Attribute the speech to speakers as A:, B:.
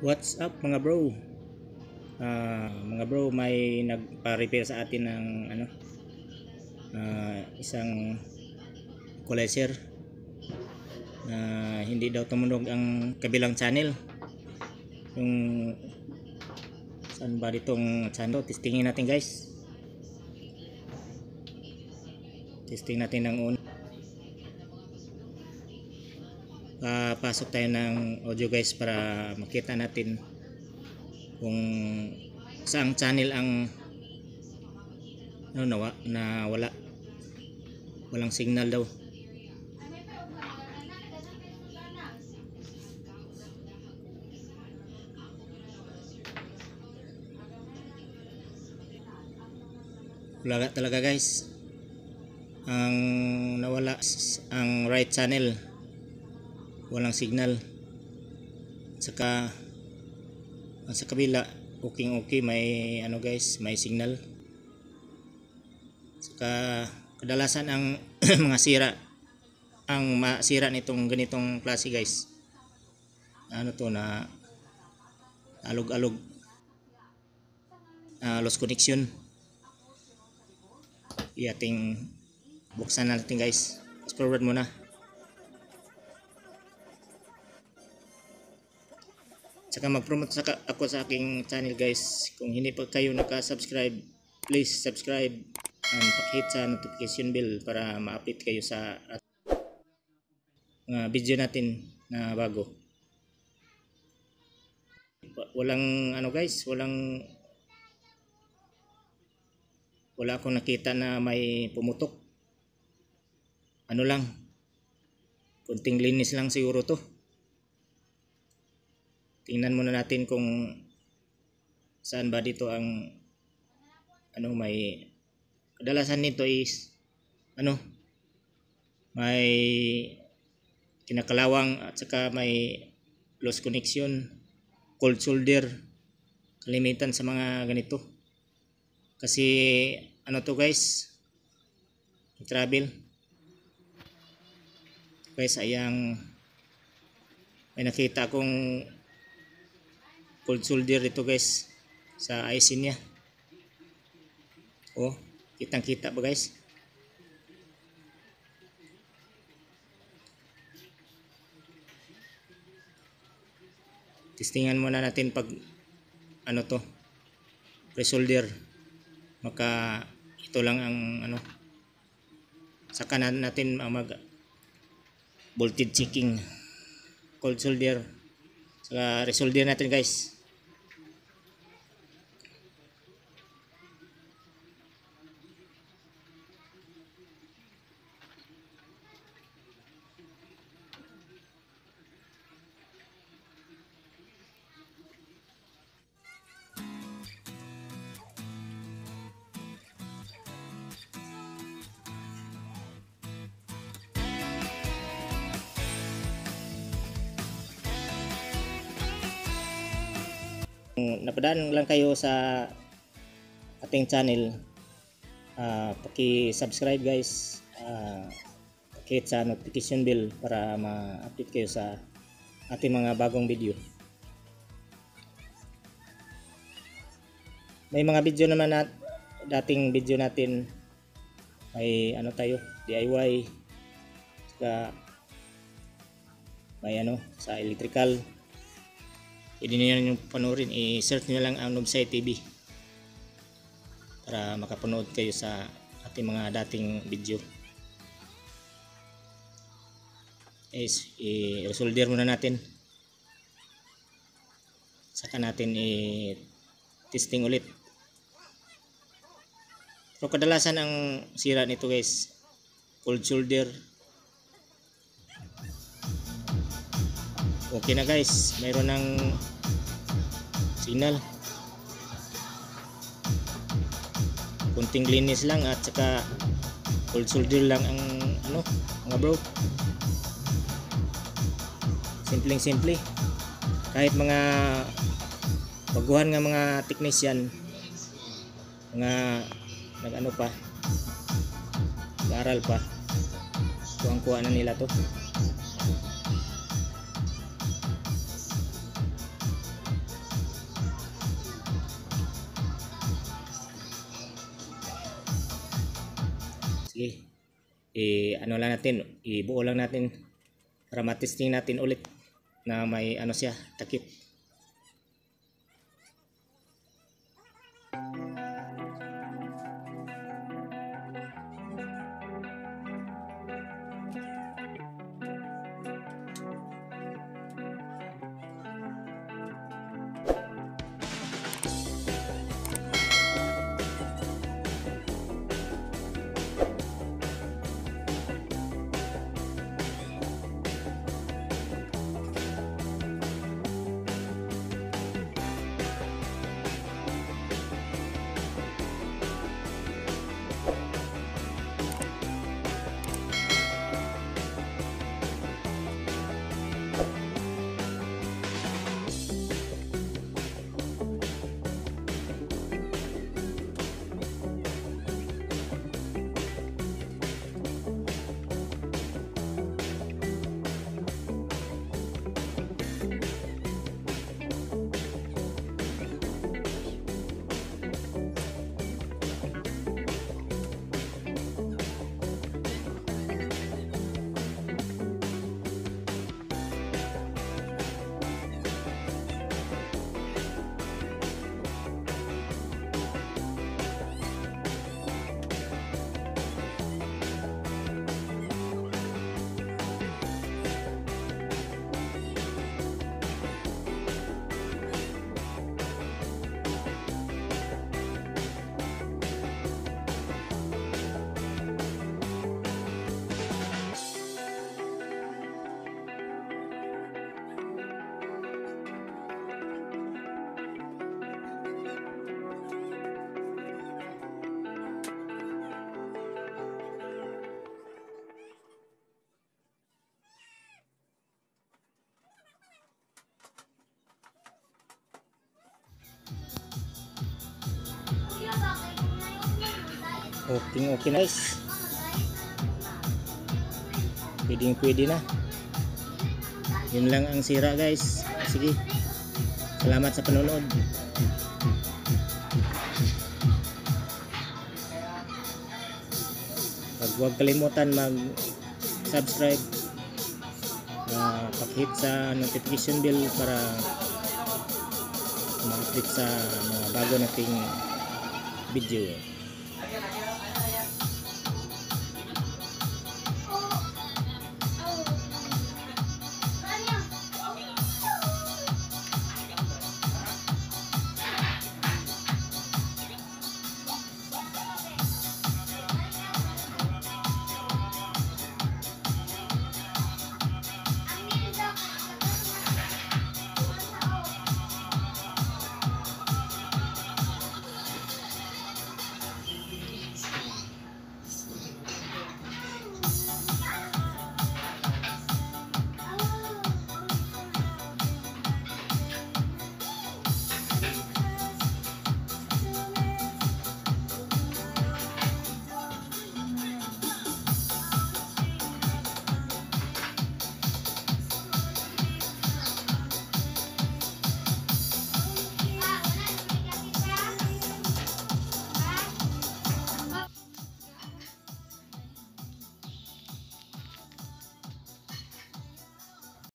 A: What's up mga bro? Mga bro, may nagpa-repair sa atin ng isang equalizer na hindi daw tumunog ang kabilang channel. Yung saan ba ditong channel? Testingin natin guys. Testing natin ng una. Pasok tayo ng audio guys para makita natin kung saang channel ang walang signal daw. Wala talaga guys, ang nawala ang right channel, walang signal. Saka sa kabila okay, may guys, may signal. Saka kadalasan ang mga sira, ang masira nitong ganitong klase guys, na alog-alog, lost connection. Ating buksan natin guys. Fast forward muna. Saka mag-promote ako sa aking channel guys. Kung hindi pa kayo naka-subscribe, please subscribe and pakihit sa notification bell para ma-update kayo sa mga video natin na bago. Walang guys, wala akong nakita na may pumutok. Lang, kunting linis lang siguro to. Tingnan muna natin kung saan ba dito ang may kadalasan nito is may kinakalawang at saka may lost connection, cold solder, kalimitan sa mga ganito. Kasi to guys, travel guys, ayang may nakita akong cold solder dito guys sa IC niya. Kitang kita ba guys? Testingan muna natin pag pre-solder. Maka ito lang ang saka natin mag voltage checking, cold solder, saka resolder natin guys. Napadaan lang kayo sa ating channel, paki-subscribe guys, paki-hit sa notification bell para ma-update kayo sa ating mga bagong video. May mga video naman dating video natin, may tayo DIY, saka may sa electrical. Hindi niyo yung panoorin, i-search niyo lang ang Nobsay TV para makapanood kayo sa ating mga dating video. I-resolder muna natin, saka natin i-testing ulit. Pero kadalasan ang sira nito guys, cold solder. Okay na guys, mayroon ng signal, kunting linis lang at saka cold solder lang ang mga bro. Simple, kahit mga baguhan nga mga technician, mga nag-aral pa, kuha na nila to. Sige. Ano lang natin, ibuo lang natin para matesting natin ulit na may ano siya, takip. Okay na guys. Pwede na. Yun lang ang sira guys. Sige. Salamat sa panonood. Huwag kalimutan mag-subscribe. Pag-hit sa notification bell para ma-update sa mga bago nating video.